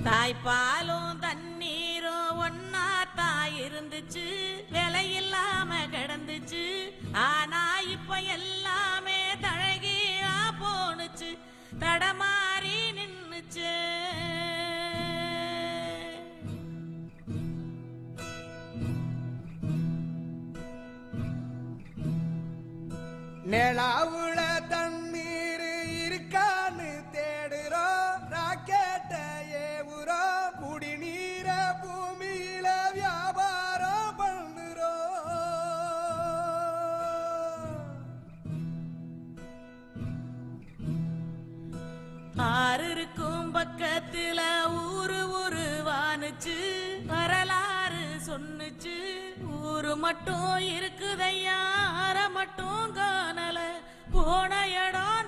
தாய்ப்பாலும் தண்ணீரும் ஒன்னாத்தான் இருந்துச்சு, விலையில்லாம கிடந்துச்சு. ஆனா இப்ப எல்லாமே தழகியா போனுச்சு, தடமாறி நின்னுச்சு. நிலாவுல தண்ணீர் இருக்கான்னு தேடுறோம், ராக்கெட்ட ஏவுறோம், குடிநீர பூமியில வியாபாரம் பண்ணுறோம். ஆறு இருக்கும் பக்கத்துல ஊரு உருவானுச்சு, வரலாறு சொன்னுச்சு. ஊரு மட்டும் இருக்குதையா, அற மட்டும் காணல, போன இடம்